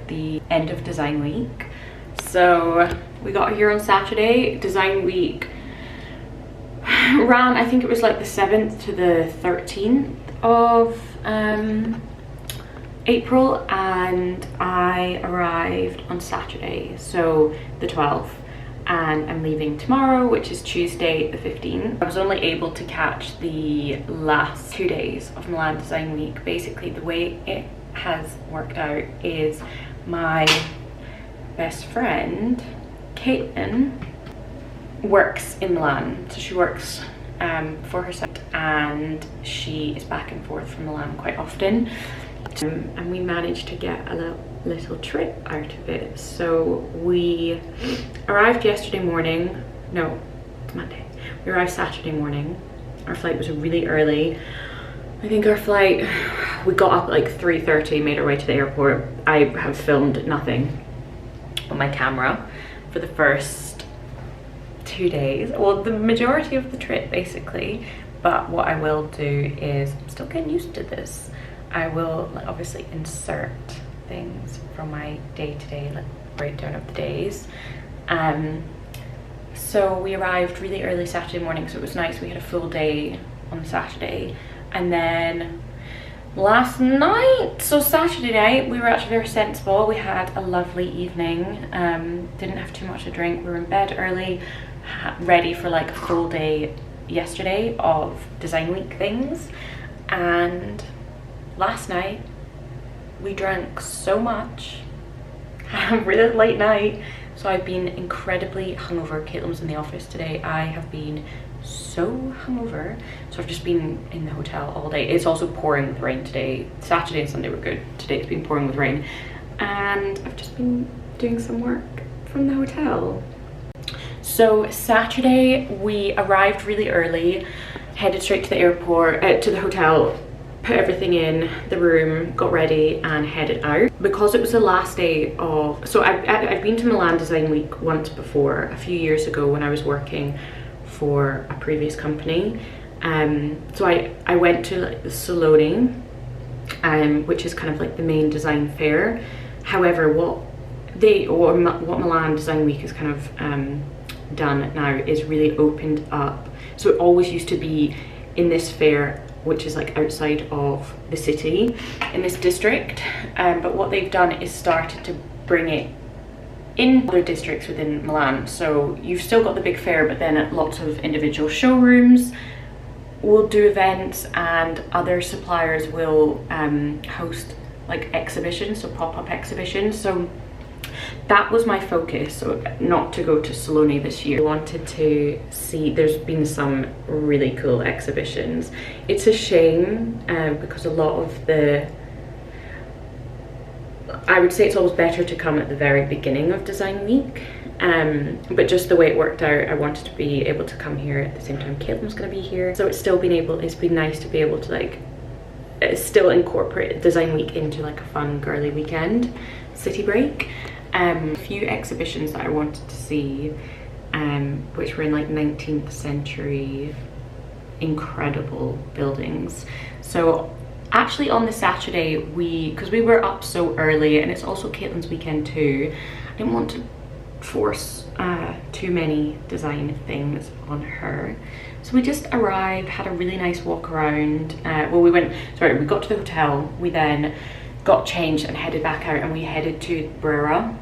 the end of design week. So we got here on Saturday. Design week ran, I think it was like the 7th to the 13th of April, and I arrived on Saturday, so the 12th, and I'm leaving tomorrow, which is Tuesday the 15th. I was only able to catch the last 2 days of Milan Design Week. Basically, the way it has worked out is my best friend, Caitlin, works in Milan. So she works for herself, and she is back and forth from Milan quite often. And we managed to get a little trip out of it. So we arrived yesterday morning. No, it's Monday. We arrived Saturday morning. Our flight was really early. I think our flight, we got up at like 3:30, made our way to the airport. I have filmed nothing on my camera for the first 2 days. Well, the majority of the trip basically. But what I will do is, I'm still getting used to this. I will obviously insert things from my day-to-day like breakdown of the days. So we arrived really early Saturday morning, so it was nice. We had a full day on Saturday, and then last night, so Saturday night, we were actually very sensible. We had a lovely evening. Didn't have too much to drink. We were in bed early, ready for like a full day yesterday of design week things. And last night we drank so much, had a really late night, so I've been incredibly hungover. Caitlin was in the office today. I have been so hungover, so I've just been in the hotel all day. It's also pouring with rain today. Saturday and Sunday were good. Today it's been pouring with rain, and I've just been doing some work from the hotel. So Saturday we arrived really early, headed straight to the airport, to the hotel, put everything in the room, got ready and headed out. Because it was the last day of, so I've been to Milan Design Week once before, a few years ago when I was working for a previous company. So I went to like the Salone, which is kind of like the main design fair. However, what Milan Design Week has kind of done now is really opened up. So it always used to be in this fair, which is like outside of the city in this district, but what they've done is started to bring it in other districts within Milan. So you've still got the big fair, but then lots of individual showrooms will do events, and other suppliers will host like exhibitions, so pop-up exhibitions. So that was my focus, so not to go to Salone this year. I wanted to see, there's been some really cool exhibitions. It's a shame because a lot of the, I would say it's always better to come at the very beginning of Design Week, but just the way it worked out, I wanted to be able to come here at the same time Caitlin's going to be here. So it's been nice to be able to like still incorporate Design Week into like a fun girly weekend, city break. A few exhibitions that I wanted to see, which were in like 19th century incredible buildings. So actually on the Saturday, because we were up so early, and it's also Caitlin's weekend too, I didn't want to force too many design things on her. So we just arrived, had a really nice walk around. We got to the hotel, we then got changed and headed back out, and we headed to Brera.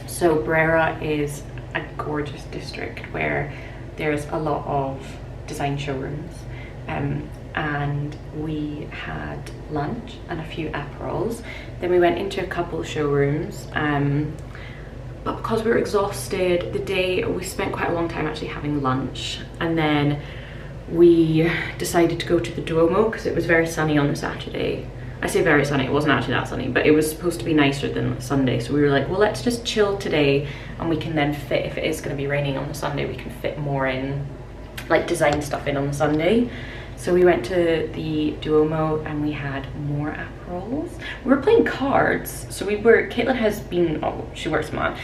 So Brera is a gorgeous district where there's a lot of design showrooms, and we had lunch and a few aperols. Then we went into a couple of showrooms, but because we were exhausted, we spent quite a long time actually having lunch, and then we decided to go to the Duomo because it was very sunny on the Saturday. I say very sunny, it wasn't actually that sunny, but it was supposed to be nicer than Sunday. So we were like, well, let's just chill today, and we can then fit, if it is going to be raining on the Sunday, we can fit more in, like design stuff in on the Sunday. So we went to the Duomo and we had more aperols. We were playing cards. So Caitlin has been, she works in Milan,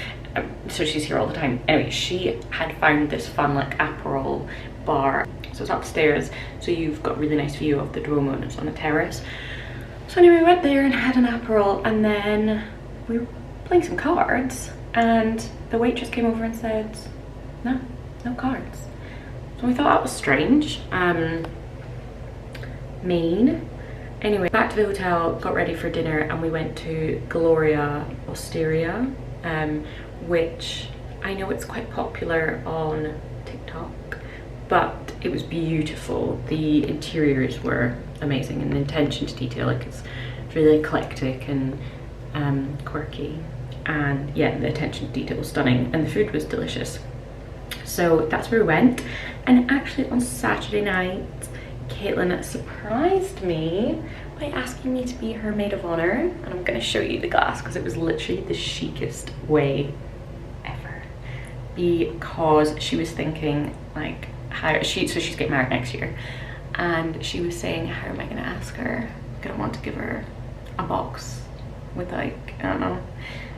so she's here all the time. Anyway, she had found this fun like aperol bar. So it's upstairs, so you've got a really nice view of the Duomo, and it's on a terrace. So anyway, we went there and had an aperol, and then we were playing some cards and the waitress came over and said, no cards. So we thought that was strange. Mean. Anyway, back to the hotel, got ready for dinner, and we went to Gloria Osteria, which I know it's quite popular on TikTok, but it was beautiful. The interiors were amazing, and the attention to detail, like it's really eclectic and quirky, and yeah, the attention to detail was stunning, and the food was delicious. So that's where we went. And actually on Saturday night, Caitlin surprised me by asking me to be her maid of honor, and I'm going to show you the glass because it was literally the chicest way ever, because she was thinking like so she's getting married next year, and she was saying, how am I going to ask her? I'm going to want to give her a box with like, I don't know,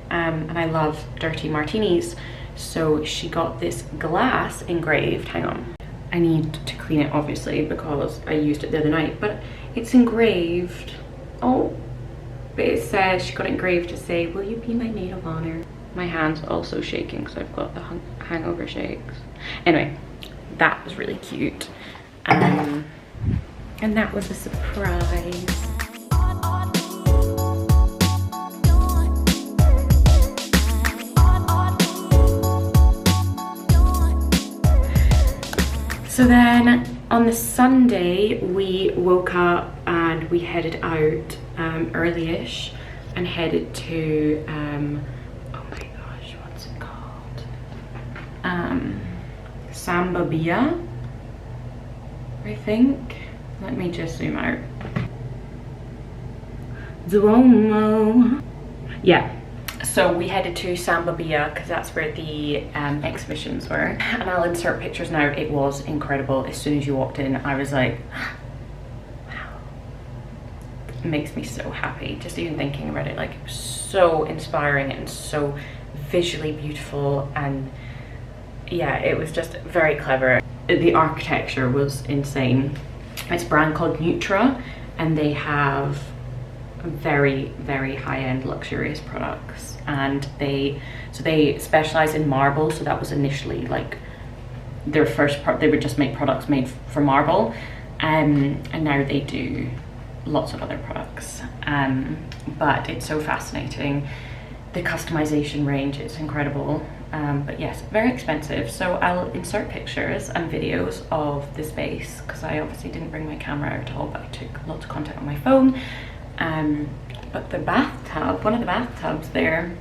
and I love dirty martinis, so she got this glass engraved. Hang on, I need to clean it obviously because I used it the other night, but it's engraved. Oh, but it says, she got it engraved to say, will you be my maid of honor? My hand's also shaking because I've got the hangover shakes. Anyway, that was really cute. And that was a surprise. So then on the Sunday, we woke up and we headed out early-ish and headed to, oh my gosh, what's it called? SAVVYINTERIOR, I think. Let me just zoom out. Duomo. Yeah. So we headed to SAVVYINTERIOR because that's where the exhibitions were, and I'll insert pictures now. It was incredible. As soon as you walked in, I was like, wow. It makes me so happy just even thinking about it. Like, it was so inspiring and so visually beautiful, and yeah, it was just very clever. The architecture was insane. It's a brand called Nutra, and they have very, very high-end luxurious products, and they specialize in marble. So that was initially like their first part. They would just make products made for marble, and now they do lots of other products, but it's so fascinating. The customization range is incredible, but yes, very expensive. So I'll insert pictures and videos of the space because I obviously didn't bring my camera at all, but I took lots of content on my phone. But the bathtub, one of the bathtubs there,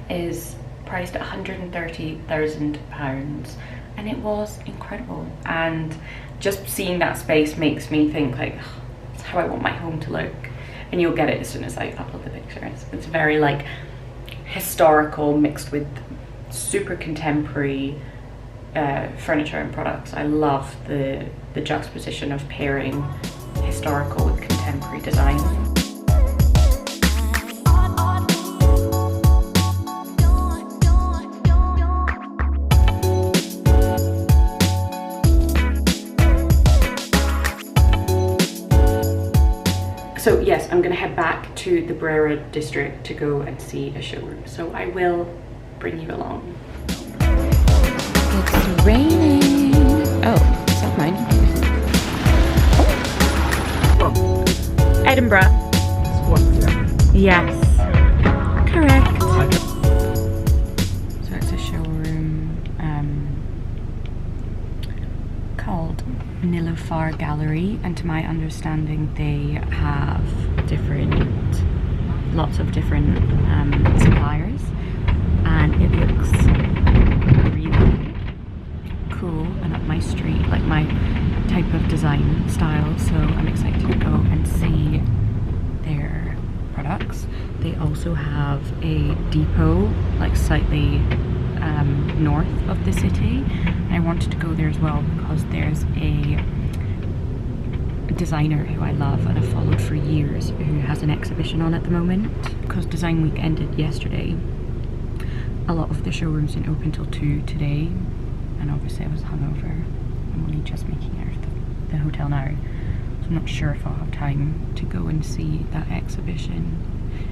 is priced at £130,000, and it was incredible. And just seeing that space makes me think like, oh, that's how I want my home to look. And you'll get it as soon as I upload the pictures. It's very like historical mixed with super contemporary furniture and products. I love the juxtaposition of pairing historical with contemporary design. So yes, I'm gonna head back to the Brera district to go and see a showroom. So I will bring you along. It's raining. Oh, is that mine? Oh. Edinburgh. Yes. Correct. So it's a showroom called Nilofar Gallery, and to my understanding they have lots of different suppliers, and it looks really cool and up my street, like my type of design style. So I'm excited to go and see their products. They also have a depot like slightly north of the city. I wanted to go there as well because there's a designer who I love and I've followed for years who has an exhibition on at the moment. Because Design Week ended yesterday, a lot of the showrooms didn't open till 2 today, and obviously I was hungover. I'm only just making out of the hotel now, so I'm not sure if I'll have time to go and see that exhibition.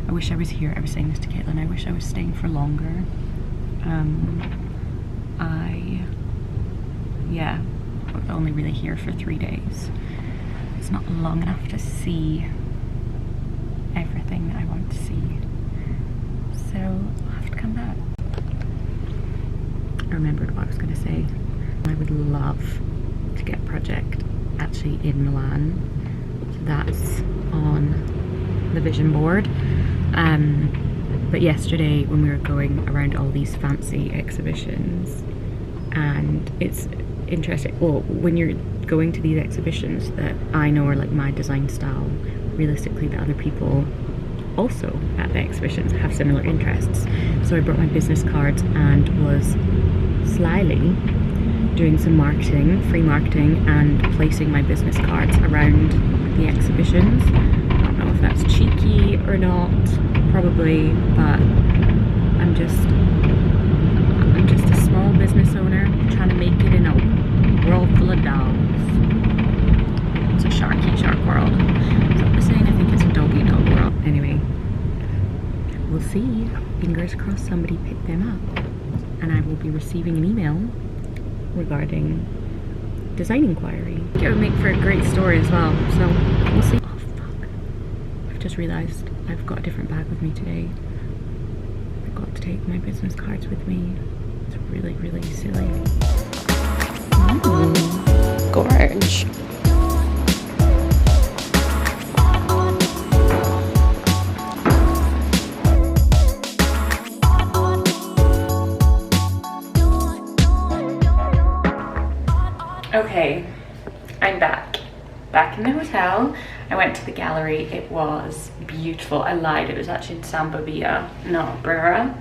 I wish I was here. I was saying this to Caitlin, I wish I was staying for longer. Yeah, I was only really here for 3 days. It's not long enough to see everything that I want to see. So I'll have to come back. I remembered what I was going to say. I would love to get a project actually in Milan. So that's on the vision board. But yesterday when we were going around all these fancy exhibitions, and it's interesting, well, when you're going to these exhibitions that I know are like my design style, realistically the other people also at the exhibitions have similar interests. So I brought my business cards and was slyly doing some marketing, free marketing, and placing my business cards around the exhibitions. I don't know if that's cheeky or not, probably, but I'm just a small business owner trying to make it in a world full of dogs. It's a sharky shark world. So I'm saying I think it's a doggy dog world. Anyway, we'll see. Fingers crossed somebody picked them up, and I will be receiving an email regarding design inquiry. It would make for a great story as well, so we'll see. Oh fuck, I've just realised I've got a different bag with me today. I got to take my business cards with me. It's really, really silly. Gorge. Okay, I'm back in the hotel. I went to the gallery. It was beautiful. I lied, it was actually in SAVVYINTERIOR, not Brera.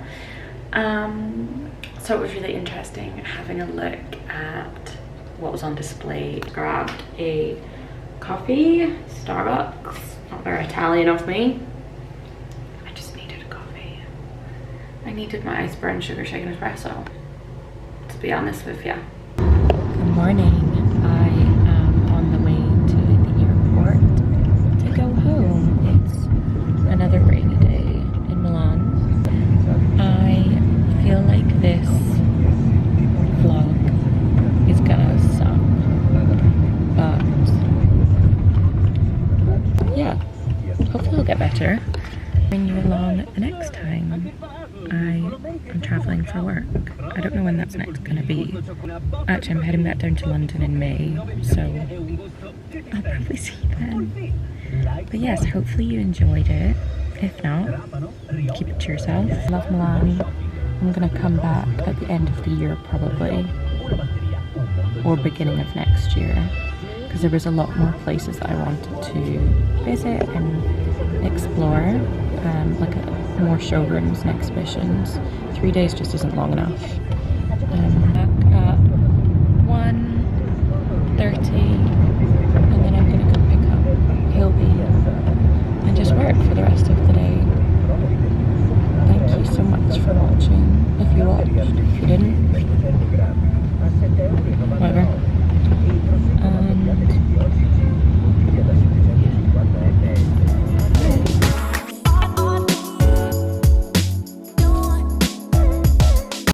So it was really interesting having a look at what was on display. Grabbed a coffee, Starbucks, not very Italian of me. I just needed a coffee. I needed my ice brown sugar shaken espresso, to be honest with you. Good morning. I am on the way to the airport to go home. It's another rainy day in Milan. I feel like this vlog is gonna suck, but yeah, hopefully it'll get better. Bring you along the next time I'm traveling for work. I don't know when that's next gonna be. Actually, I'm heading back down to London in May, so I'll probably see you then. But yes, hopefully you enjoyed it. If not, keep it to yourself. Love Milan. I'm gonna come back at the end of the year probably, or beginning of next year, because there was a lot more places that I wanted to visit and explore, like more showrooms and exhibitions. 3 days just isn't long enough.